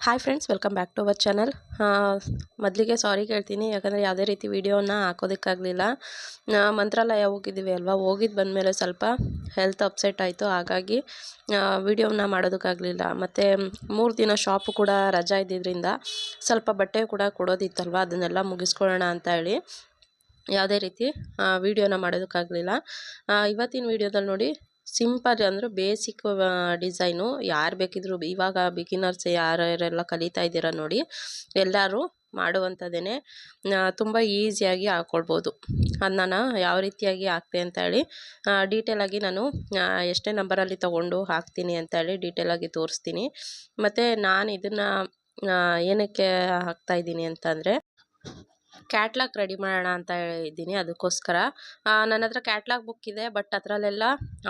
Hi friends, welcome back to our channel. ಮೊದಲಿಗೆ sorry ಕೇಳ್ತೀನಿ, ಯಾಕಂದರೆ ಯಾವುದೇ ರೀತಿ ವೀಡಿಯೋನ ಹಾಕೋದಕ್ಕಾಗಲಿಲ್ಲ. ಮಂತ್ರಾಲಯ ಹೋಗಿದ್ದೀವಿ ಅಲ್ವಾ, ಹೋಗಿದ್ದು ಬಂದಮೇಲೆ ಸ್ವಲ್ಪ ಹೆಲ್ತ್ ಅಪ್ಸೆಟ್ ಆಯಿತು. ಹಾಗಾಗಿ ವೀಡಿಯೋನ ಮಾಡೋದಕ್ಕಾಗಲಿಲ್ಲ. ಮತ್ತು 3 ದಿನ ಶಾಪು ಕೂಡ ರಜಾ ಇದ್ದಿದ್ದರಿಂದ ಸ್ವಲ್ಪ ಬಟ್ಟೆ ಕೂಡ ಕೊಡೋದಿತ್ತಲ್ವ, ಅದನ್ನೆಲ್ಲ ಮುಗಿಸ್ಕೊಳ್ಳೋಣ ಅಂತ ಹೇಳಿ ಯಾವುದೇ ರೀತಿ ವೀಡಿಯೋನ ಮಾಡೋದಕ್ಕಾಗಲಿಲ್ಲ. ಇವತ್ತಿನ ವೀಡಿಯೋದಲ್ಲಿ ನೋಡಿ, ಸಿಂಪಲ್ ಅಂದರೆ ಬೇಸಿಕ್ ಡಿಸೈನು. ಯಾರು ಬೇಕಿದ್ರು, ಇವಾಗ ಬಿಗಿನರ್ಸ್ ಯಾರ್ಯಾರೆಲ್ಲ ಕಲಿತಾ ಇದ್ದೀರಾ ನೋಡಿ, ಎಲ್ಲರೂ ಮಾಡುವಂಥದ್ದೇ. ತುಂಬ ಈಸಿಯಾಗಿ ಹಾಕ್ಕೊಳ್ಬೋದು. ಅದು ನಾನು ಯಾವ ರೀತಿಯಾಗಿ ಹಾಕ್ತೆ ಅಂತ ಹೇಳಿ ಡೀಟೇಲಾಗಿ ನಾನು ಎಷ್ಟೇ ನಂಬರಲ್ಲಿ ತೊಗೊಂಡು ಹಾಕ್ತೀನಿ ಅಂತ ಹೇಳಿ ಡೀಟೇಲಾಗಿ ತೋರಿಸ್ತೀನಿ. ಮತ್ತು ನಾನು ಇದನ್ನು ಏನಕ್ಕೆ ಹಾಕ್ತಾಯಿದ್ದೀನಿ ಅಂತಂದರೆ, ಕ್ಯಾಟ್ಲಾಗ್ ರೆಡಿ ಮಾಡೋಣ ಅಂತ ಇದ್ದೀನಿ. ಅದಕ್ಕೋಸ್ಕರ ನನ್ನ ಹತ್ರ ಕ್ಯಾಟ್ಲಾಗ್ ಬುಕ್ ಇದೆ, ಬಟ್ ಅದರಲ್ಲೆಲ್ಲ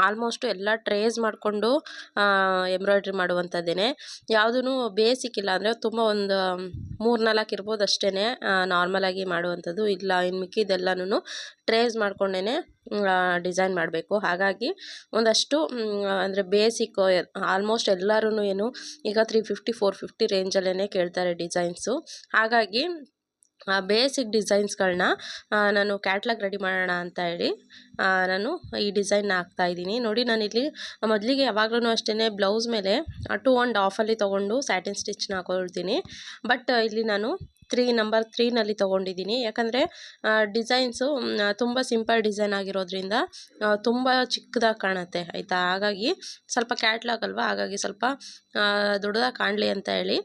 ಆಲ್ಮೋಸ್ಟು ಎಲ್ಲ ಟ್ರೇಸ್ ಮಾಡಿಕೊಂಡು ಎಂಬ್ರಾಯ್ಡ್ರಿ ಮಾಡುವಂಥದ್ದೇ. ಯಾವುದೂ ಬೇಸಿಕ್ ಇಲ್ಲ, ಅಂದರೆ ತುಂಬ ಒಂದು 3-4 ಇರ್ಬೋದು ಅಷ್ಟೇ ನಾರ್ಮಲಾಗಿ ಮಾಡುವಂಥದ್ದು. ಇಲ್ಲ ಇನ್ನು ಮಿಕ್ಕಿದೆಲ್ಲನೂ ಟ್ರೇಸ್ ಮಾಡ್ಕೊಂಡೇ ಡಿಸೈನ್ ಮಾಡಬೇಕು. ಹಾಗಾಗಿ ಒಂದಷ್ಟು ಅಂದರೆ ಬೇಸಿಕ್ಕು ಆಲ್ಮೋಸ್ಟ್ ಎಲ್ಲರೂ ಏನು ಈಗ 350-450 ರೇಂಜಲ್ಲೇ ಕೇಳ್ತಾರೆ ಡಿಸೈನ್ಸು. ಹಾಗಾಗಿ ಬೇಸಿಕ್ ಡಿಸೈನ್ಸ್ಗಳನ್ನ ನಾನು ಕ್ಯಾಟ್ಲಾಗ್ ರೆಡಿ ಮಾಡೋಣ ಅಂತ ಹೇಳಿ ನಾನು ಈ ಡಿಸೈನ್ನ ಹಾಕ್ತಾಯಿದ್ದೀನಿ. ನೋಡಿ, ನಾನಿಲ್ಲಿ ಮೊದಲಿಗೆ ಯಾವಾಗಲೂ ಅಷ್ಟೇ ಬ್ಲೌಸ್ ಮೇಲೆ 2 1 ಆಫಲ್ಲಿ ತೊಗೊಂಡು ಸ್ಯಾಟಿನ್ ಸ್ಟಿಚ್ನ ಹಾಕೊಳ್ತೀನಿ. ಬಟ್ ಇಲ್ಲಿ ನಾನು ನಂಬರ್ 3ನಲ್ಲಿ ತೊಗೊಂಡಿದ್ದೀನಿ. ಯಾಕಂದರೆ ಡಿಸೈನ್ಸು ತುಂಬ ಸಿಂಪಲ್ ಡಿಸೈನ್ ಆಗಿರೋದ್ರಿಂದ ತುಂಬ ಚಿಕ್ಕದಾಗಿ ಕಾಣುತ್ತೆ, ಆಯಿತಾ. ಹಾಗಾಗಿ ಸ್ವಲ್ಪ ಕ್ಯಾಟ್ಲಾಗ್ ಅಲ್ವಾ, ಹಾಗಾಗಿ ಸ್ವಲ್ಪ ದೊಡ್ಡದಾಗಿ ಕಾಣಲಿ ಅಂತ ಹೇಳಿ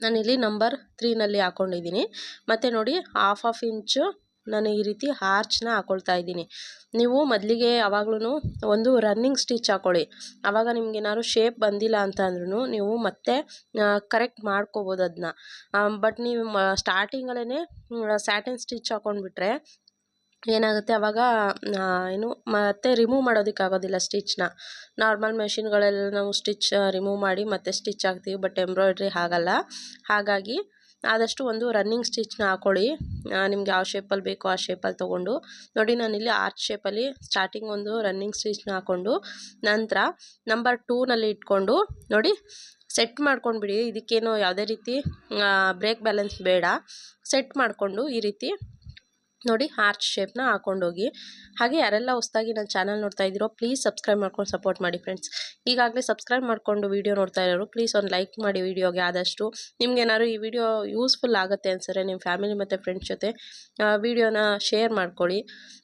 ನಾನಿಲ್ಲಿ ನಂಬರ್ 3ನಲ್ಲಿ ಹಾಕ್ಕೊಂಡಿದ್ದೀನಿ. ಮತ್ತು ನೋಡಿ, 1/2 ಇಂಚು ನಾನು ಈ ರೀತಿ ಆರ್ಚ್ನ ಹಾಕ್ಕೊಳ್ತಾ ಇದ್ದೀನಿ. ನೀವು ಮೊದಲಿಗೆ ಯಾವಾಗ್ಲೂ ಒಂದು ರನ್ನಿಂಗ್ ಸ್ಟಿಚ್ ಹಾಕ್ಕೊಳ್ಳಿ. ಆವಾಗ ನಿಮ್ಗೇನಾದ್ರು ಶೇಪ್ ಬಂದಿಲ್ಲ ಅಂತ ಅಂದ್ರೂ ನೀವು ಮತ್ತೆ ಕರೆಕ್ಟ್ ಮಾಡ್ಕೋಬೋದು ಅದನ್ನ. ಬಟ್ ನೀವು ಸ್ಟಾರ್ಟಿಂಗಲ್ಲೇ ಸ್ಯಾಟಿನ್ ಸ್ಟಿಚ್ ಹಾಕ್ಕೊಂಡ್ಬಿಟ್ರೆ ಏನಾಗುತ್ತೆ, ಆವಾಗ ಏನು ಮತ್ತೆ ರಿಮೂವ್ ಮಾಡೋದಕ್ಕಾಗೋದಿಲ್ಲ ಸ್ಟಿಚ್ನ. ನಾರ್ಮಲ್ ಮೆಷಿನ್ಗಳೆಲ್ಲ ನಾವು ಸ್ಟಿಚ್ ರಿಮೂವ್ ಮಾಡಿ ಮತ್ತೆ ಸ್ಟಿಚ್ ಹಾಕ್ತೀವಿ, ಬಟ್ ಎಂಬ್ರಾಯ್ಡ್ರಿ ಹಾಗಲ್ಲ. ಹಾಗಾಗಿ ಆದಷ್ಟು ಒಂದು ರನ್ನಿಂಗ್ ಸ್ಟಿಚ್ನ ಹಾಕ್ಕೊಳ್ಳಿ. ನಿಮ್ಗೆ ಯಾವ ಶೇಪಲ್ಲಿ ಬೇಕೋ ಆ ಶೇಪಲ್ಲಿ ತೊಗೊಂಡು. ನೋಡಿ, ನಾನಿಲ್ಲಿ ಆರ್ಚ್ ಶೇಪಲ್ಲಿ ಸ್ಟಾರ್ಟಿಂಗ್ ಒಂದು ರನ್ನಿಂಗ್ ಸ್ಟಿಚ್ನ ಹಾಕ್ಕೊಂಡು ನಂತರ ನಂಬರ್ 2ನಲ್ಲಿ ಇಟ್ಕೊಂಡು ನೋಡಿ ಸೆಟ್ ಮಾಡ್ಕೊಂಡ್ಬಿಡಿ. ಇದಕ್ಕೇನು ಯಾವುದೇ ರೀತಿ ಬ್ರೇಕ್ ಬ್ಯಾಲೆನ್ಸ್ ಬೇಡ. ಸೆಟ್ ಮಾಡಿಕೊಂಡು ಈ ರೀತಿ ನೋಡಿ ಆರ್ಚ್ ಶೇಪ್ನ ಹಾಕ್ಕೊಂಡೋಗಿ. ಹಾಗೆ ಯಾರೆಲ್ಲ ಹೊಸದಾಗಿ ನನ್ನ ಚಾನಲ್ ನೋಡ್ತಾ ಇದ್ದೀರೋ ಪ್ಲೀಸ್ ಸಬ್ಸ್ಕ್ರೈಬ್ ಮಾಡ್ಕೊಂಡು ಸಪೋರ್ಟ್ ಮಾಡಿ ಫ್ರೆಂಡ್ಸ್. ಈಗಾಗಲೇ ಸಬ್ಸ್ಕ್ರೈಬ್ ಮಾಡಿಕೊಂಡು ವೀಡಿಯೋ ನೋಡ್ತಾ ಇರೋರು ಪ್ಲೀಸ್ ಒಂದು ಲೈಕ್ ಮಾಡಿ ವೀಡಿಯೋಗೆ. ಆದಷ್ಟು ನಿಮ್ಗೇನಾದ್ರು ಈ ವಿಡಿಯೋ ಯೂಸ್ಫುಲ್ ಆಗುತ್ತೆ ಅನ್ಸರೆ ನಿಮ್ಮ ಫ್ಯಾಮಿಲಿ ಮತ್ತು ಫ್ರೆಂಡ್ಸ್ ಜೊತೆ ವಿಡಿಯೋನ ಶೇರ್ ಮಾಡ್ಕೊಳ್ಳಿ.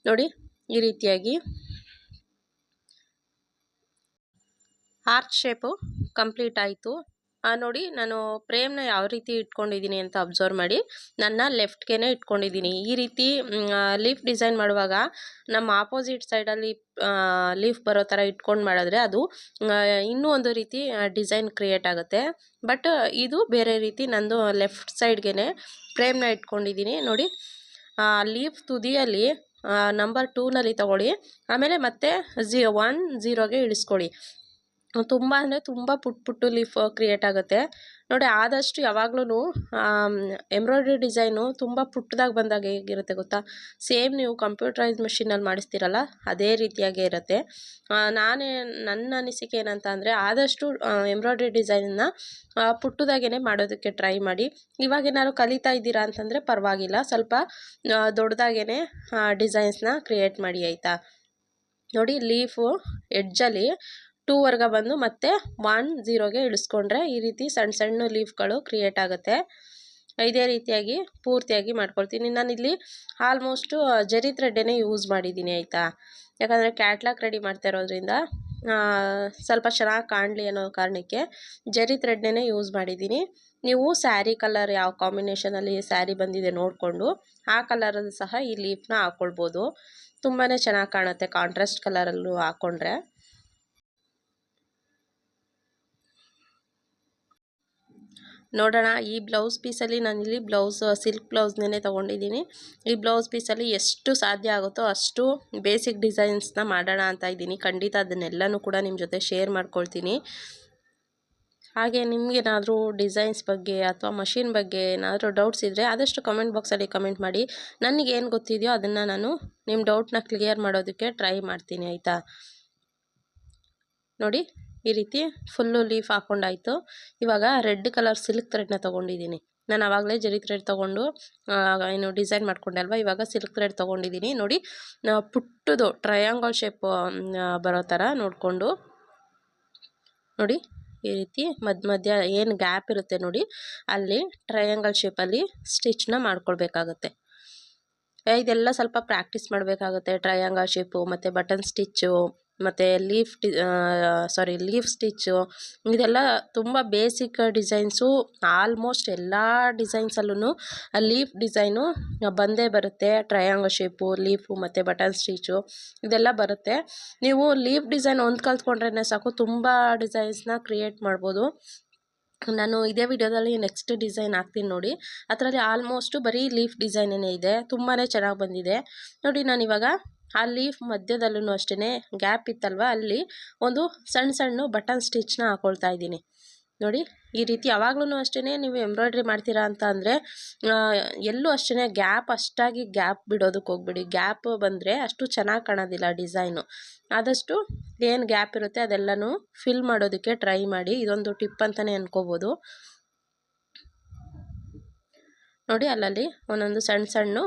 ನೋಡಿ, ಈ ರೀತಿಯಾಗಿ ಆರ್ಚ್ ಶೇಪು ಕಂಪ್ಲೀಟ್ ಆಯಿತು. ನೋಡಿ, ನಾನು ಫ್ರೇಮ್ನ ಯಾವ ರೀತಿ ಇಟ್ಕೊಂಡಿದ್ದೀನಿ ಅಂತ ಅಬ್ಸರ್ವ್ ಮಾಡಿ. ನನ್ನ ಲೆಫ್ಟ್ಗೆ ಇಟ್ಕೊಂಡಿದ್ದೀನಿ. ಈ ರೀತಿ ಲೀಫ್ ಡಿಸೈನ್ ಮಾಡುವಾಗ ನಮ್ಮ ಆಪೋಸಿಟ್ ಸೈಡಲ್ಲಿ ಲೀಫ್ ಬರೋ ಥರ ಇಟ್ಕೊಂಡು ಮಾಡಿದ್ರೆ ಅದು ಇನ್ನೂ ಒಂದು ರೀತಿ ಡಿಸೈನ್ ಕ್ರಿಯೇಟ್ ಆಗುತ್ತೆ. ಬಟ್ ಇದು ಬೇರೆ ರೀತಿ. ನಂದು ಲೆಫ್ಟ್ ಸೈಡ್ಗೆ ಫ್ರೇಮ್ನ ಇಟ್ಕೊಂಡಿದ್ದೀನಿ. ನೋಡಿ, ಲೀಫ್ ತುದಿಯಲ್ಲಿ ನಂಬರ್ 2ನಲ್ಲಿ ತೊಗೊಳ್ಳಿ. ಆಮೇಲೆ ಮತ್ತೆ 1 0ಗೆ ಇಳಿಸ್ಕೊಳ್ಳಿ. ತುಂಬ ಅಂದರೆ ತುಂಬ ಪುಟ್ಟು ಲೀಫ್ ಕ್ರಿಯೇಟ್ ಆಗುತ್ತೆ. ನೋಡಿ, ಆದಷ್ಟು ಯಾವಾಗ್ಲೂ ಎಂಬ್ರಾಯ್ಡ್ರಿ ಡಿಸೈನು ತುಂಬ ಪುಟ್ಟದಾಗಿ ಬಂದಾಗ ಹೇಗಿರುತ್ತೆ ಗೊತ್ತಾ, ಸೇಮ್ ನೀವು ಕಂಪ್ಯೂಟರೈಸ್ ಮೆಷಿನಲ್ಲಿ ಮಾಡಿಸ್ತೀರಲ್ಲ ಅದೇ ರೀತಿಯಾಗೇ ಇರುತ್ತೆ. ನನ್ನ ಅನಿಸಿಕೆ ಏನಂತ ಅಂದರೆ, ಆದಷ್ಟು ಎಂಬ್ರಾಯ್ಡ್ರಿ ಡಿಸೈನನ್ನ ಪುಟ್ಟದಾಗೇ ಮಾಡೋದಕ್ಕೆ ಟ್ರೈ ಮಾಡಿ. ಇವಾಗೇನಾದ್ರು ಕಲಿತಾ ಇದ್ದೀರಾ ಅಂತಂದರೆ ಪರವಾಗಿಲ್ಲ, ಸ್ವಲ್ಪ ದೊಡ್ಡದಾಗೇ ಡಿಸೈನ್ಸ್ನ ಕ್ರಿಯೇಟ್ ಮಾಡಿ, ಆಯಿತಾ. ನೋಡಿ, ಲೀಫು ಎಡ್ಜಲ್ಲಿ 2 ಬಂದು ಮತ್ತೆ 1 0ಗೆ ಇಳಿಸ್ಕೊಂಡ್ರೆ ಈ ರೀತಿ ಸಣ್ಣ ಸಣ್ಣ ಲೀಫ್ಗಳು ಕ್ರಿಯೇಟ್ ಆಗುತ್ತೆ. ಇದೇ ರೀತಿಯಾಗಿ ಪೂರ್ತಿಯಾಗಿ ಮಾಡ್ಕೊಳ್ತೀನಿ. ನಾನಿಲ್ಲಿ ಆಲ್ಮೋಸ್ಟು ಜರಿ ಥ್ರೆಡ್ಡೇ ಯೂಸ್ ಮಾಡಿದ್ದೀನಿ, ಆಯಿತಾ. ಯಾಕಂದರೆ ಕ್ಯಾಟ್ಲಾಗ್ ರೆಡಿ ಮಾಡ್ತಾ ಇರೋದ್ರಿಂದ ಸ್ವಲ್ಪ ಚೆನ್ನಾಗಿ ಕಾಣಲಿ ಅನ್ನೋ ಕಾರಣಕ್ಕೆ ಜರಿ ಥ್ರೆಡ್ಡೇ ಯೂಸ್ ಮಾಡಿದ್ದೀನಿ. ನೀವು ಸ್ಯಾರಿ ಕಲರ್ ಯಾವ ಕಾಂಬಿನೇಷನಲ್ಲಿ ಸ್ಯಾರಿ ಬಂದಿದೆ ನೋಡಿಕೊಂಡು ಆ ಕಲರಲ್ಲಿ ಸಹ ಈ ಲೀಫ್ನ ಹಾಕ್ಕೊಳ್ಬೋದು. ತುಂಬಾ ಚೆನ್ನಾಗಿ ಕಾಣುತ್ತೆ ಕಾಂಟ್ರಾಸ್ಟ್ ಕಲರಲ್ಲೂ ಹಾಕ್ಕೊಂಡ್ರೆ. ನೋಡೋಣ, ಈ ಬ್ಲೌಸ್ ಪೀಸಲ್ಲಿ ನಾನಿಲ್ಲಿ ಸಿಲ್ಕ್ ಬ್ಲೌಸ್ನೇ ತೊಗೊಂಡಿದ್ದೀನಿ. ಈ ಬ್ಲೌಸ್ ಪೀಸಲ್ಲಿ ಎಷ್ಟು ಸಾಧ್ಯ ಆಗುತ್ತೋ ಅಷ್ಟು ಬೇಸಿಕ್ ಡಿಸೈನ್ಸ್ನ ಮಾಡೋಣ ಅಂತ ಇದ್ದೀನಿ. ಖಂಡಿತ ಅದನ್ನೆಲ್ಲನೂ ಕೂಡ ನಿಮ್ಮ ಜೊತೆ ಶೇರ್ ಮಾಡ್ಕೊಳ್ತೀನಿ. ಹಾಗೆ ನಿಮಗೇನಾದರೂ ಡಿಸೈನ್ಸ್ ಬಗ್ಗೆ ಅಥವಾ ಮಷಿನ್ ಬಗ್ಗೆ ಏನಾದರೂ ಡೌಟ್ಸ್ ಇದ್ದರೆ ಆದಷ್ಟು ಕಮೆಂಟ್ ಬಾಕ್ಸಲ್ಲಿ ಕಮೆಂಟ್ ಮಾಡಿ. ನನಗೇನು ಗೊತ್ತಿದೆಯೋ ಅದನ್ನು ನಾನು ನಿಮ್ಮ ಡೌಟ್ನ ಕ್ಲಿಯರ್ ಮಾಡೋದಕ್ಕೆ ಟ್ರೈ ಮಾಡ್ತೀನಿ, ಆಯಿತಾ. ನೋಡಿ, ಈ ರೀತಿ ಫುಲ್ಲು ಲೀಫ್ ಹಾಕ್ಕೊಂಡಾಯಿತು. ಇವಾಗ ರೆಡ್ ಕಲರ್ ಸಿಲ್ಕ್ ಥ್ರೆಡ್ನ ತೊಗೊಂಡಿದ್ದೀನಿ. ನಾನು ಆವಾಗಲೇ ಜರಿ ಥ್ರೆಡ್ ತೊಗೊಂಡು ಏನು ಡಿಸೈನ್ ಮಾಡ್ಕೊಂಡೆ ಅಲ್ವಾ, ಇವಾಗ ಸಿಲ್ಕ್ ಥ್ರೆಡ್ ತೊಗೊಂಡಿದ್ದೀನಿ. ನೋಡಿ ಪುಟ್ಟದು ಟ್ರಯಾಂಗಲ್ ಶೇಪ್ ಬರೋ ಥರ ನೋಡಿಕೊಂಡು ನೋಡಿ ಈ ರೀತಿ ಮಧ್ಯ ಏನು ಗ್ಯಾಪ್ ಇರುತ್ತೆ ನೋಡಿ, ಅಲ್ಲಿ ಟ್ರಯಾಂಗಲ್ ಶೇಪಲ್ಲಿ ಸ್ಟಿಚ್ನ ಮಾಡ್ಕೊಳ್ಬೇಕಾಗತ್ತೆ. ಇದೆಲ್ಲ ಸ್ವಲ್ಪ ಪ್ರಾಕ್ಟೀಸ್ ಮಾಡಬೇಕಾಗುತ್ತೆ. ಟ್ರಯಾಂಗಲ್ ಶೇಪು ಮತ್ತು ಬಟನ್ ಸ್ಟಿಚ್ಚು ಮತ್ತು ಲೀಫ್ ಸ್ಟಿಚ್ಚು, ಇದೆಲ್ಲ ತುಂಬ ಬೇಸಿಕ್ ಡಿಸೈನ್ಸು. ಆಲ್ಮೋಸ್ಟ್ ಎಲ್ಲ ಡಿಸೈನ್ಸಲ್ಲೂ ಲೀಫ್ ಡಿಸೈನು ಬಂದೇ ಬರುತ್ತೆ. ಟ್ರಯಾಂಗಲ್ ಶೇಪು, ಲೀಫು ಮತ್ತು ಬಟನ್ ಸ್ಟಿಚ್ಚು ಇದೆಲ್ಲ ಬರುತ್ತೆ. ನೀವು ಲೀಫ್ ಡಿಸೈನ್ ಒಂದು ಕಲ್ತ್ಕೊಂಡ್ರೆ ಸಾಕು, ತುಂಬ ಡಿಸೈನ್ಸ್ನ ಕ್ರಿಯೇಟ್ ಮಾಡ್ಬೋದು. ನಾನು ಇದೇ ವಿಡಿಯೋದಲ್ಲಿ ನೆಕ್ಸ್ಟ್ ಡಿಸೈನ್ ಹಾಕ್ತೀನಿ ನೋಡಿ. ಅದರಲ್ಲಿ ಆಲ್ಮೋಸ್ಟು ಬರೀ ಲೀಫ್ ಡಿಸೈನೇ ಇದೆ, ತುಂಬಾ ಚೆನ್ನಾಗಿ ಬಂದಿದೆ ನೋಡಿ. ನಾನಿವಾಗ ಆ ಲೀಫ್ ಮಧ್ಯದಲ್ಲೂ ಅಷ್ಟೇ ಗ್ಯಾಪ್ ಇತ್ತಲ್ವ, ಅಲ್ಲಿ ಒಂದು ಸಣ್ಣ ಬಟನ್ ಸ್ಟಿಚ್ನ ಹಾಕ್ಕೊಳ್ತಾ ಇದ್ದೀನಿ ನೋಡಿ. ಈ ರೀತಿ ಯಾವಾಗ್ಲೂ ಅಷ್ಟೇ ನೀವು ಎಂಬ್ರಾಯ್ಡ್ರಿ ಮಾಡ್ತೀರಾ ಅಂತ ಅಂದರೆ ಎಲ್ಲೂ ಅಷ್ಟೇ ಅಷ್ಟಾಗಿ ಗ್ಯಾಪ್ ಬಿಡೋದಕ್ಕೆ ಹೋಗ್ಬಿಡಿ. ಗ್ಯಾಪ್ ಬಂದರೆ ಅಷ್ಟು ಚೆನ್ನಾಗಿ ಕಾಣೋದಿಲ್ಲ ಡಿಸೈನು. ಆದಷ್ಟು ಏನು ಗ್ಯಾಪ್ ಇರುತ್ತೆ ಅದೆಲ್ಲನೂ ಫಿಲ್ ಮಾಡೋದಕ್ಕೆ ಟ್ರೈ ಮಾಡಿ. ಇದೊಂದು ಟಿಪ್ ಅಂತಲೇ ಅನ್ಕೋಬೋದು ನೋಡಿ. ಅಲ್ಲಲ್ಲಿ ಒಂದೊಂದು ಸಣ್ಣ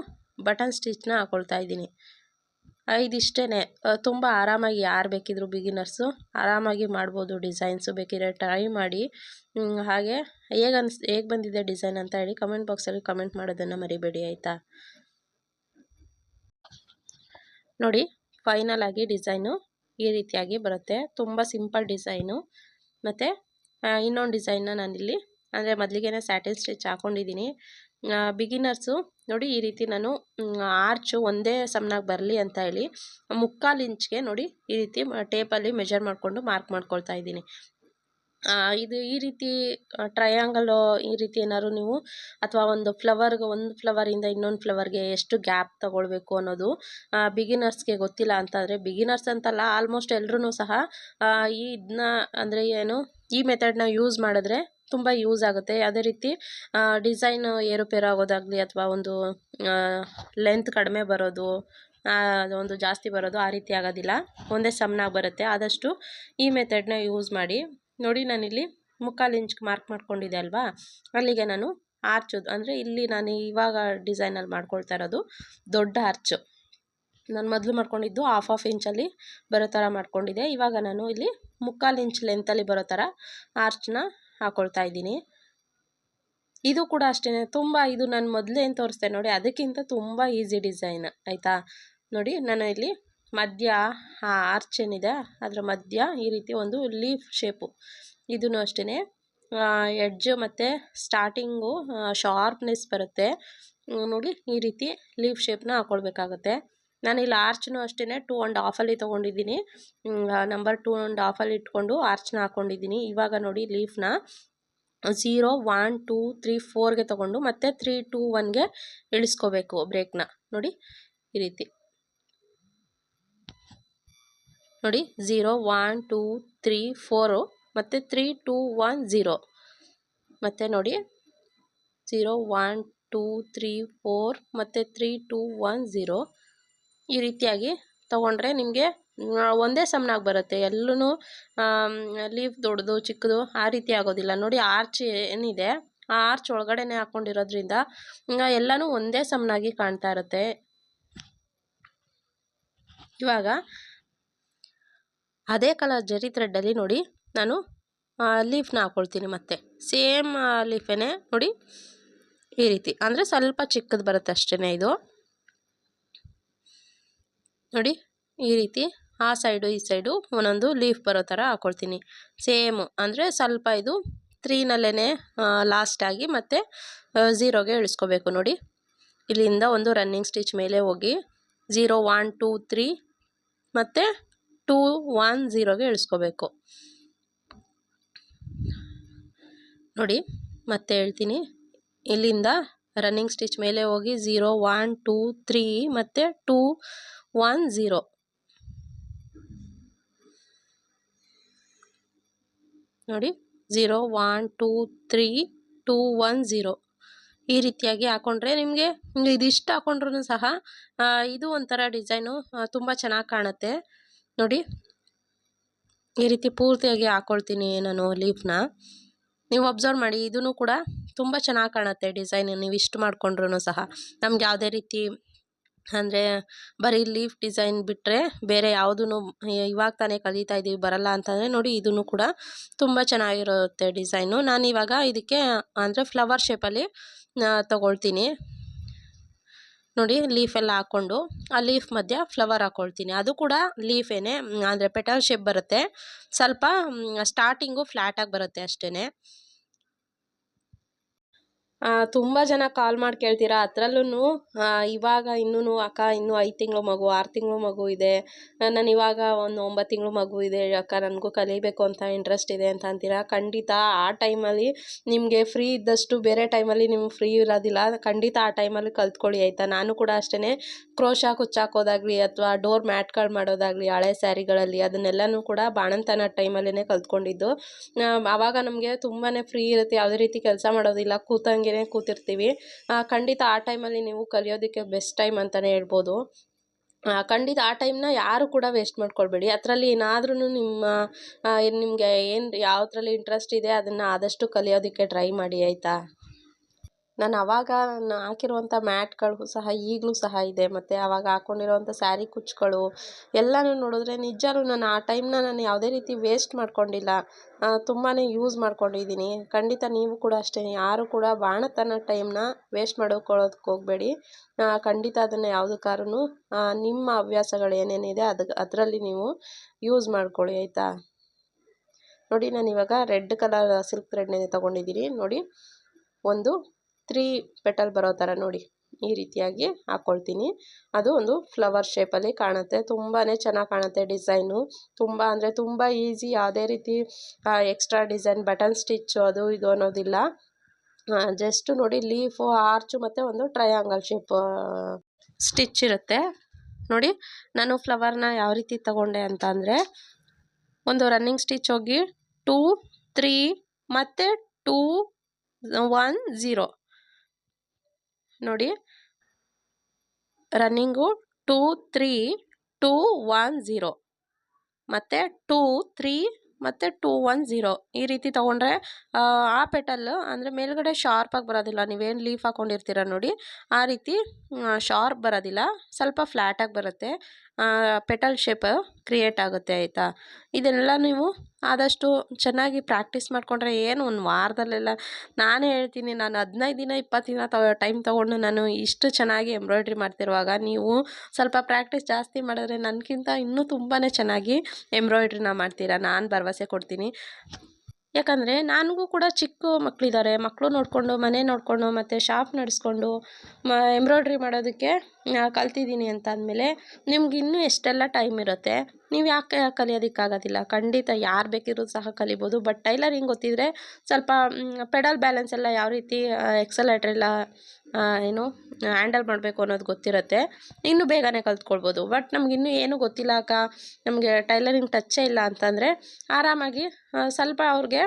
ಬಟನ್ ಸ್ಟಿಚ್ನ ಹಾಕ್ಕೊಳ್ತಾ ಇದ್ದೀನಿ. ಇದಿಷ್ಟೇ, ತುಂಬ ಆರಾಮಾಗಿ ಯಾರು ಬೇಕಿದ್ರು ಬಿಗಿನರ್ಸು ಆರಾಮಾಗಿ ಮಾಡ್ಬೋದು ಡಿಸೈನ್ಸು. ಬೇಕಿದ್ರೆ ಟ್ರೈ ಮಾಡಿ. ಹಾಗೆ ಹೇಗೆ ಬಂದಿದೆ ಡಿಸೈನ್ ಅಂತ ಹೇಳಿ ಕಮೆಂಟ್ ಬಾಕ್ಸಲ್ಲಿ ಕಮೆಂಟ್ ಮಾಡೋದನ್ನು ಮರಿಬೇಡಿ ಆಯಿತಾ. ನೋಡಿ ಫೈನಲ್ ಆಗಿ ಡಿಸೈನು ಈ ರೀತಿಯಾಗಿ ಬರುತ್ತೆ. ತುಂಬ ಸಿಂಪಲ್ ಡಿಸೈನು. ಮತ್ತು ಇನ್ನೊಂದು ಡಿಸೈನ್ನ ನಾನಿಲ್ಲಿ ಅಂದರೆ ಮೊದಲಿಗೆ ಸ್ಯಾಟಿನ್ ಸ್ಟಿಚ್ ಹಾಕ್ಕೊಂಡಿದ್ದೀನಿ. ಬಿಗಿನರ್ಸು ನೋಡಿ ಈ ರೀತಿ ನಾನು ಆರ್ಚು ಒಂದೇ ಸಮನಾಗಿ ಬರಲಿ ಅಂತ ಹೇಳಿ 3/4 ಇಂಚ್ಗೆ ನೋಡಿ ಈ ರೀತಿ ಟೇಪಲ್ಲಿ ಮೆಜರ್ ಮಾಡಿಕೊಂಡು ಮಾರ್ಕ್ ಮಾಡ್ಕೊಳ್ತಾ ಇದ್ದೀನಿ. ಇದು ಈ ರೀತಿ ಟ್ರಯಾಂಗಲ್ ಈ ರೀತಿ ಏನಾದ್ರು ನೀವು ಅಥವಾ ಒಂದು ಫ್ಲವರಿಂದ ಇನ್ನೊಂದು ಫ್ಲವರ್ಗೆ ಎಷ್ಟು ಗ್ಯಾಪ್ ತಗೊಳ್ಬೇಕು ಅನ್ನೋದು ಬಿಗಿನರ್ಸ್ಗೆ ಗೊತ್ತಿಲ್ಲ ಅಂತಂದರೆ, ಬಿಗಿನರ್ಸ್ ಅಂತಲ್ಲ ಆಲ್ಮೋಸ್ಟ್ ಎಲ್ಲರೂ ಸಹ ಇದನ್ನ ಅಂದರೆ ಏನು ಈ ಮೆಥಡ್ನ ಯೂಸ್ ಮಾಡಿದ್ರೆ ತುಂಬ ಯೂಸ್ ಆಗುತ್ತೆ. ಯಾವುದೇ ರೀತಿ ಡಿಸೈನ್ ಏರುಪೇರು ಆಗೋದಾಗಲಿ ಅಥವಾ ಒಂದು ಲೆಂತ್ ಕಡಿಮೆ ಬರೋದು ಒಂದು ಜಾಸ್ತಿ ಬರೋದು ಆ ರೀತಿ ಆಗೋದಿಲ್ಲ, ಒಂದೇ ಸಮನಾಗಿ ಬರುತ್ತೆ. ಆದಷ್ಟು ಈ ಮೆಥಡ್ನ ಯೂಸ್ ಮಾಡಿ ನೋಡಿ. ನಾನಿಲ್ಲಿ 3/4 ಇಂಚ್ಗೆ ಮಾರ್ಕ್ ಮಾಡ್ಕೊಂಡಿದ್ದೆ ಅಲ್ವಾ, ಅಲ್ಲಿಗೆ ನಾನು ಆರ್ಚು ಅಂದರೆ ಇಲ್ಲಿ ನಾನು ಇವಾಗ ಡಿಸೈನಲ್ಲಿ ಮಾಡ್ಕೊಳ್ತಾ ಇರೋದು ದೊಡ್ಡ ಆರ್ಚು. ನಾನು ಮೊದಲು ಮಾಡ್ಕೊಂಡಿದ್ದು ಹಾಫ್ ಇಂಚಲ್ಲಿ ಬರೋ ಥರ ಮಾಡ್ಕೊಂಡಿದ್ದೆ. ಇವಾಗ ನಾನು ಇಲ್ಲಿ 3/4 ಇಂಚ್ ಲೆಂತಲ್ಲಿ ಬರೋ ಥರ ಆರ್ಚ್ನ ಹಾಕ್ಕೊಳ್ತಾ ಇದ್ದೀನಿ. ಇದು ಕೂಡ ಅಷ್ಟೇ ತುಂಬ, ಇದು ನಾನು ಮೊದಲೇ ಏನು ತೋರಿಸ್ತೆ ನೋಡಿ ಅದಕ್ಕಿಂತ ತುಂಬ ಈಸಿ ಡಿಸೈನ್ ಆಯಿತಾ. ನೋಡಿ ನಾನು ಇಲ್ಲಿ ಮಧ್ಯ ಆ ಆರ್ಚ್ ಏನಿದೆ ಅದರ ಮಧ್ಯ ಈ ರೀತಿ ಒಂದು ಲೀಫ್ ಶೇಪು, ಇದೂ ಅಷ್ಟೇ ಎಡ್ಜ್ ಮತ್ತು ಸ್ಟಾರ್ಟಿಂಗು ಶಾರ್ಪ್ನೆಸ್ ಬರುತ್ತೆ ನೋಡಿ. ಈ ರೀತಿ ಲೀಫ್ ಶೇಪ್ನ ಹಾಕ್ಕೊಳ್ಬೇಕಾಗತ್ತೆ. ನಾನಿಲ್ಲಿ ಆರ್ಚ್ನೂ ಅಷ್ಟೇ 2.5 ತೊಗೊಂಡಿದ್ದೀನಿ. ನಂಬರ್ 2.5 ಇಟ್ಕೊಂಡು ಆರ್ಚ್ನ ಹಾಕ್ಕೊಂಡಿದ್ದೀನಿ. ಇವಾಗ ನೋಡಿ ಲೀಫ್ನ 0 1 2 3 4ಗೆ ತೊಗೊಂಡು ಮತ್ತೆ 3 2 1ಗೆ ಇಳಿಸ್ಕೋಬೇಕು ಬ್ರೇಕ್ನ ನೋಡಿ. ಈ ರೀತಿ ನೋಡಿ 0 1 2 3 4 ಮತ್ತು 3 2 1 0 ಮತ್ತು ನೋಡಿ 0 1 2 3 4 ಮತ್ತು 3 2 1 0 ಈ ರೀತಿಯಾಗಿ ತೊಗೊಂಡ್ರೆ ನಿಮಗೆ ಒಂದೇ ಸಮನಾಗಿ ಬರುತ್ತೆ. ಎಲ್ಲೂ ಲೀಫ್ ದೊಡ್ಡದು ಚಿಕ್ಕದು ಆ ರೀತಿ ಆಗೋದಿಲ್ಲ ನೋಡಿ. ಆರ್ಚ್ ಏನಿದೆ ಆ ಆರ್ಚ್ ಒಳಗಡೆನೆ ಹಾಕ್ಕೊಂಡಿರೋದ್ರಿಂದ ಎಲ್ಲನೂ ಒಂದೇ ಸಮನಾಗಿ ಕಾಣ್ತಾ ಇರುತ್ತೆ. ಇವಾಗ ಅದೇ ಕಲರ್ ಜರಿ ಥ್ರೆಡ್ಡಲ್ಲಿ ನೋಡಿ ನಾನು ಲೀಫ್ನ ಹಾಕ್ಕೊಳ್ತೀನಿ. ಮತ್ತೆ ಸೇಮ್ ಲೀಫೇ ನೋಡಿ ಈ ರೀತಿ, ಅಂದರೆ ಸ್ವಲ್ಪ ಚಿಕ್ಕದು ಬರುತ್ತೆ ಅಷ್ಟೇ. ಇದು ನೋಡಿ ಈ ರೀತಿ ಆ ಸೈಡು ಈ ಸೈಡು ಒಂದೊಂದು ಲೀಫ್ ಬರೋ ಥರ ಹಾಕ್ಕೊಳ್ತೀನಿ. ಸೇಮು ಅಂದರೆ ಸ್ವಲ್ಪ ಇದು 3ನಲ್ಲೇ ಲಾಸ್ಟಾಗಿ ಮತ್ತು 0ಗೆ ಇಳಿಸ್ಕೋಬೇಕು ನೋಡಿ. ಇಲ್ಲಿಂದ ಒಂದು ರನ್ನಿಂಗ್ ಸ್ಟಿಚ್ ಮೇಲೆ ಹೋಗಿ 0 1 2 3 ಮತ್ತು 2 1 0ಗೆ ಇಳಿಸ್ಕೋಬೇಕು ನೋಡಿ. ಮತ್ತೆ ಹೇಳ್ತೀನಿ, ಇಲ್ಲಿಂದ ರನ್ನಿಂಗ್ ಸ್ಟಿಚ್ ಮೇಲೆ ಹೋಗಿ 0 1 2 3 ಮತ್ತು 2 1 0 ನೋಡಿ. 0 1 2 3 2 1 0 ಈ ರೀತಿಯಾಗಿ ಹಾಕ್ಕೊಂಡ್ರೆ ನಿಮಗೆ ಇದಿಷ್ಟು ಹಾಕ್ಕೊಂಡ್ರೂ ಸಹ ಇದು ಒಂಥರ ಡಿಸೈನು ತುಂಬ ಚೆನ್ನಾಗಿ ಕಾಣುತ್ತೆ ನೋಡಿ. ಈ ರೀತಿ ಪೂರ್ತಿಯಾಗಿ ಹಾಕ್ಕೊಳ್ತೀನಿ ನಾನು ಲೀಫ್ನ. ನೀವು ಅಬ್ಸರ್ವ್ ಮಾಡಿ, ಇದೂ ಕೂಡ ತುಂಬ ಚೆನ್ನಾಗಿ ಕಾಣುತ್ತೆ ಡಿಸೈನ್. ನೀವು ಇಷ್ಟು ಮಾಡ್ಕೊಂಡ್ರೂ ಸಹ ನಮ್ಗೆ ಯಾವುದೇ ರೀತಿ ಅಂದರೆ ಬರೀ ಲೀಫ್ ಡಿಸೈನ್ ಬಿಟ್ಟರೆ ಬೇರೆ ಯಾವುದೂ ಇವಾಗ ತಾನೇ ಕಲಿತಾ ಇದ್ದೀವಿ ಬರಲ್ಲ ಅಂತಂದರೆ ನೋಡಿ, ಇದೂ ಕೂಡ ತುಂಬ ಚೆನ್ನಾಗಿರುತ್ತೆ ಡಿಸೈನು. ನಾನಿವಾಗ ಇದಕ್ಕೆ ಅಂದರೆ ಫ್ಲವರ್ ಶೇಪಲ್ಲಿ ತಗೊಳ್ತೀನಿ ನೋಡಿ. ಲೀಫೆಲ್ಲ ಹಾಕ್ಕೊಂಡು ಆ ಲೀಫ್ ಮಧ್ಯ ಫ್ಲವರ್ ಹಾಕ್ಕೊಳ್ತೀನಿ. ಅದು ಕೂಡ ಲೀಫೇನೆ, ಅಂದರೆ ಪೆಟಲ್ ಶೇಪ್ ಬರುತ್ತೆ. ಸ್ವಲ್ಪ ಸ್ಟಾರ್ಟಿಂಗು ಫ್ಲ್ಯಾಟಾಗಿ ಬರುತ್ತೆ ಅಷ್ಟೇ. ತುಂಬ ಜನ ಕಾಲ್ ಮಾಡಿ ಕೇಳ್ತೀರಾ, ಅದರಲ್ಲೂ ಇವಾಗ ಇನ್ನೂ ಅಕ್ಕ ಇನ್ನೂ 5 ತಿಂಗಳು ಮಗು, 6 ತಿಂಗಳು ಮಗು ಇದೆ, ನಾನು ಇವಾಗ ಒಂದು 9 ತಿಂಗಳು ಮಗು ಇದೆ ಅಕ್ಕ, ನನಗೂ ಕಲಿಬೇಕು ಅಂತ ಇಂಟ್ರೆಸ್ಟ್ ಇದೆ ಅಂತ ಅಂತೀರಾ. ಖಂಡಿತ ಆ ಟೈಮಲ್ಲಿ ನಿಮಗೆ ಫ್ರೀ ಇದ್ದಷ್ಟು ಬೇರೆ ಟೈಮಲ್ಲಿ ನಿಮ್ಗೆ ಫ್ರೀ ಇರೋದಿಲ್ಲ. ಖಂಡಿತ ಆ ಟೈಮಲ್ಲಿ ಕಲ್ತ್ಕೊಳ್ಳಿ ಆಯಿತಾ. ನಾನು ಕೂಡ ಅಷ್ಟೇ ಕ್ರೋಶಾ ಕುಚ್ಚಾಕೋದಾಗಲಿ ಅಥವಾ ಡೋರ್ ಮ್ಯಾಟ್ಗಳು ಮಾಡೋದಾಗಲಿ ಹಳೆ ಸ್ಯಾರಿಗಳಲ್ಲಿ ಅದನ್ನೆಲ್ಲನೂ ಕೂಡ ಬಾಣಂತನ ಟೈಮಲ್ಲೇ ಕಲ್ತ್ಕೊಂಡಿದ್ದು. ಆವಾಗ ನಮಗೆ ತುಂಬಾ ಫ್ರೀ ಇರುತ್ತೆ, ಯಾವುದೇ ರೀತಿ ಕೆಲಸ ಮಾಡೋದಿಲ್ಲ, ಕೂತಿರ್ತೀವಿ. ಖಂಡಿತ ಆ ಟೈಮಲ್ಲಿ ನೀವು ಕಲಿಯೋದಕ್ಕೆ ಬೆಸ್ಟ್ ಟೈಮ್ ಅಂತಲೇ ಹೇಳ್ಬೋದು. ಖಂಡಿತ ಆ ಟೈಮ್ನ ಯಾರು ಕೂಡ ವೇಸ್ಟ್ ಮಾಡ್ಕೊಳ್ಬೇಡಿ. ಅದರಲ್ಲಿ ಏನಾದ್ರೂ ನಿಮಗೆ ಯಾವುದ್ರಲ್ಲಿ ಇಂಟ್ರೆಸ್ಟ್ ಇದೆ ಅದನ್ನು ಆದಷ್ಟು ಕಲಿಯೋದಕ್ಕೆ ಟ್ರೈ ಮಾಡಿ ಆಯಿತಾ. ನಾನು ಆವಾಗ ಹಾಕಿರುವಂಥ ಮ್ಯಾಟ್ಗಳು ಸಹ ಈಗಲೂ ಸಹ ಇದೆ, ಮತ್ತು ಆವಾಗ ಹಾಕ್ಕೊಂಡಿರೋವಂಥ ಸ್ಯಾರಿ ಕುಚ್ಚುಗಳು ಎಲ್ಲನೂ ನೋಡಿದ್ರೆ ನಿಜವೂ ನಾನು ಆ ಟೈಮ್ನ ನಾನು ಯಾವುದೇ ರೀತಿ ವೇಸ್ಟ್ ಮಾಡ್ಕೊಂಡಿಲ್ಲ, ತುಂಬಾ ಯೂಸ್ ಮಾಡ್ಕೊಂಡಿದ್ದೀನಿ. ಖಂಡಿತ ನೀವು ಕೂಡ ಅಷ್ಟೇ, ಯಾರು ಕೂಡ ಬಾಣತನ ಟೈಮ್ನ ವೇಸ್ಟ್ ಮಾಡೋದಕ್ಕೆ ಹೋಗಬೇಡಿ. ಖಂಡಿತ ಅದನ್ನು ಯಾವುದಕ್ಕಾದ್ರೂ ನಿಮ್ಮ ಹವ್ಯಾಸಗಳು ಏನೇನಿದೆ ಅದರಲ್ಲಿ ನೀವು ಯೂಸ್ ಮಾಡ್ಕೊಳ್ಳಿ ಆಯಿತಾ. ನೋಡಿ, ನಾನಿವಾಗ ರೆಡ್ ಕಲರ್ ಸಿಲ್ಕ್ ಥ್ರೆಡ್ನೇ ತೊಗೊಂಡಿದ್ದೀನಿ ನೋಡಿ. ಒಂದು 3 ಪೆಟಲ್ ಬರೋ ಥರ ನೋಡಿ ಈ ರೀತಿಯಾಗಿ ಹಾಕ್ಕೊಳ್ತೀನಿ. ಅದು ಒಂದು ಫ್ಲವರ್ ಶೇಪಲ್ಲಿ ಕಾಣುತ್ತೆ, ತುಂಬಾ ಚೆನ್ನಾಗಿ ಕಾಣುತ್ತೆ ಡಿಸೈನು. ತುಂಬ ಅಂದರೆ ತುಂಬ ಈಸಿ, ಯಾವುದೇ ರೀತಿ ಎಕ್ಸ್ಟ್ರಾ ಡಿಸೈನ್ ಬಟನ್ ಸ್ಟಿಚ್ಚು ಅದು ಇದು ಅನ್ನೋದಿಲ್ಲ. ಜಸ್ಟ್ ನೋಡಿ ಲೀಫು, ಆರ್ಚು ಮತ್ತು ಒಂದು ಟ್ರಯಾಂಗಲ್ ಶೇಪ್ ಸ್ಟಿಚ್ ಇರುತ್ತೆ ನೋಡಿ. ನಾನು ಫ್ಲವರ್ನ ಯಾವ ರೀತಿ ತಗೊಂಡೆ ಅಂತ ಅಂದರೆ, ಒಂದು ರನ್ನಿಂಗ್ ಸ್ಟಿಚ್ ಹೋಗಿ 2 3 ಮತ್ತು 2 1 0 ನೋಡಿ. ರನ್ನಿಂಗು 2 3 2 1 0 ಮತ್ತು 2 3 ಮತ್ತು 2 1 0 ಈ ರೀತಿ ತೊಗೊಂಡ್ರೆ ಆ ಪೆಟಲ್ಲು ಅಂದರೆ ಮೇಲ್ಗಡೆ ಶಾರ್ಪಾಗಿ ಬರೋದಿಲ್ಲ. ನೀವೇನು ಲೀಫ್ ಹಾಕ್ಕೊಂಡಿರ್ತೀರ ನೋಡಿ ಆ ರೀತಿ ಶಾರ್ಪ್ ಬರೋದಿಲ್ಲ, ಸ್ವಲ್ಪ ಫ್ಲ್ಯಾಟಾಗಿ ಬರುತ್ತೆ, ಪೆಟಲ್ ಶೇಪ್ ಕ್ರಿಯೇಟ್ ಆಗುತ್ತೆ ಆಯಿತಾ. ಇದೆಲ್ಲ ನೀವು ಆದಷ್ಟು ಚೆನ್ನಾಗಿ ಪ್ರಾಕ್ಟೀಸ್ ಮಾಡಿಕೊಂಡ್ರೆ ಏನು ಒಂದು ವಾರದಲ್ಲೆಲ್ಲ, ನಾನೇ ಹೇಳ್ತೀನಿ, ನಾನು 15 ದಿನ 20 ದಿನ ಟೈಮ್ ತೊಗೊಂಡು ನಾನು ಇಷ್ಟು ಚೆನ್ನಾಗಿ ಎಂಬ್ರಾಯ್ಡ್ರಿ ಮಾಡ್ತಿರುವಾಗ ನೀವು ಸ್ವಲ್ಪ ಪ್ರಾಕ್ಟೀಸ್ ಜಾಸ್ತಿ ಮಾಡಿದ್ರೆ ನನಗಿಂತ ಇನ್ನೂ ತುಂಬಾ ಚೆನ್ನಾಗಿ ಎಂಬ್ರಾಯ್ಡ್ರಿನ ಮಾಡ್ತೀರಾ, ನಾನು ಭರವಸೆ ಕೊಡ್ತೀನಿ. ಯಾಕಂದರೆ ನನಗೂ ಕೂಡ ಚಿಕ್ಕ ಮಕ್ಕಳಿದ್ದಾರೆ, ಮಕ್ಕಳು ನೋಡಿಕೊಂಡು ಮನೆ ನೋಡಿಕೊಂಡು ಮತ್ತು ಶಾಪ್ ನಡೆಸ್ಕೊಂಡು ಎಂಬ್ರಾಯ್ಡ್ರಿ ಮಾಡೋದಕ್ಕೆ ಕಲ್ತಿದ್ದೀನಿ ಅಂತ ಅಂದಮೇಲೆ ನಿಮ್ಗೆ ಇನ್ನೂ ಎಷ್ಟೆಲ್ಲ ಟೈಮ್ ಇರುತ್ತೆ, ನೀವು ಯಾಕೆ ಕಲಿಯೋದಕ್ಕಾಗೋದಿಲ್ಲ. ಖಂಡಿತ ಯಾರು ಬೇಕಿದ್ರೂ ಸಹ ಕಲಿಬೋದು. ಬಟ್ ಟೈಲರಿಂಗ್ ಗೊತ್ತಿದ್ದರೆ ಸ್ವಲ್ಪ ಪೆಡಲ್ ಬ್ಯಾಲೆನ್ಸ್ ಎಲ್ಲ ಯಾವ ರೀತಿ ಎಕ್ಸಲೇಟರ್ ಎಲ್ಲ ಏನು ಹ್ಯಾಂಡಲ್ ಮಾಡಬೇಕು ಅನ್ನೋದು ಗೊತ್ತಿರುತ್ತೆ, ಇನ್ನೂ ಬೇಗನೆ ಕಲ್ತ್ಕೊಳ್ಬೋದು. ಬಟ್ ನಮಗಿನ್ನೂ ಏನೂ ಗೊತ್ತಿಲ್ಲ ಅಕ್ಕ, ನಮಗೆ ಟೈಲರಿಂಗ್ ಟಚ್ಚೇ ಇಲ್ಲ ಅಂತಂದರೆ ಆರಾಮಾಗಿ ಸ್ವಲ್ಪ ಅವ್ರಿಗೆ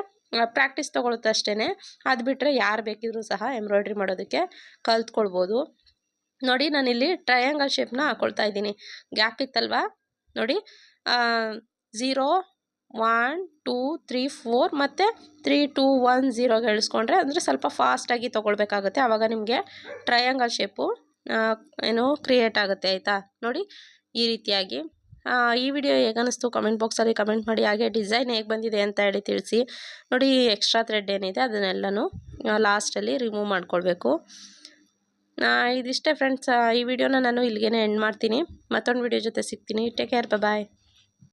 ಪ್ರಾಕ್ಟೀಸ್ ತೊಗೊಳುತ್ತೆ ಅಷ್ಟೇ. ಅದು ಬಿಟ್ಟರೆ ಯಾರು ಬೇಕಿದ್ರೂ ಸಹ ಎಂಬ್ರಾಯ್ಡ್ರಿ ಮಾಡೋದಕ್ಕೆ ಕಲ್ತ್ಕೊಳ್ಬೋದು. ನೋಡಿ, ನಾನಿಲ್ಲಿ ಟ್ರಯಾಂಗಲ್ ಶೇಪ್ನ ಹಾಕ್ಕೊಳ್ತಾ ಇದ್ದೀನಿ. ಗ್ಯಾಪ್ ಇತ್ತಲ್ವ ನೋಡಿ, 0 1 2 3 4 ಮತ್ತು 3 2 1 0ಗೆ ಇಳಿಸ್ಕೊಂಡ್ರೆ ಅಂದರೆ ಸ್ವಲ್ಪ ಫಾಸ್ಟಾಗಿ ತೊಗೊಳ್ಬೇಕಾಗುತ್ತೆ. ಆವಾಗ ನಿಮಗೆ ಟ್ರಯಾಂಗಲ್ ಶೇಪು ಏನು ಕ್ರಿಯೇಟ್ ಆಗುತ್ತೆ ಆಯಿತಾ. ನೋಡಿ ಈ ರೀತಿಯಾಗಿ. ಈ ವಿಡಿಯೋ ಹೇಗನ್ನಿಸ್ತು ಕಮೆಂಟ್ ಬಾಕ್ಸಲ್ಲಿ ಕಮೆಂಟ್ ಮಾಡಿ. ಹಾಗೆ ಡಿಸೈನ್ ಹೇಗೆ ಬಂದಿದೆ ಅಂತ ಹೇಳಿ ತಿಳಿಸಿ. ನೋಡಿ, ಎಕ್ಸ್ಟ್ರಾ ಥ್ರೆಡ್ ಏನಿದೆ ಅದನ್ನೆಲ್ಲನೂ ಲಾಸ್ಟಲ್ಲಿ ರಿಮೂವ್ ಮಾಡ್ಕೊಳ್ಬೇಕು. ಇದಿಷ್ಟೇ ಫ್ರೆಂಡ್ಸ್, ಈ ವಿಡಿಯೋನ ನಾನು ಇಲ್ಲಿಗೆ ಎಂಡ್ ಮಾಡ್ತೀನಿ. ಮತ್ತೊಂದು ವಿಡಿಯೋ ಜೊತೆ ಸಿಗ್ತೀನಿ. ಟೇಕ್ ಕೇರ್, ಬಾಯ್.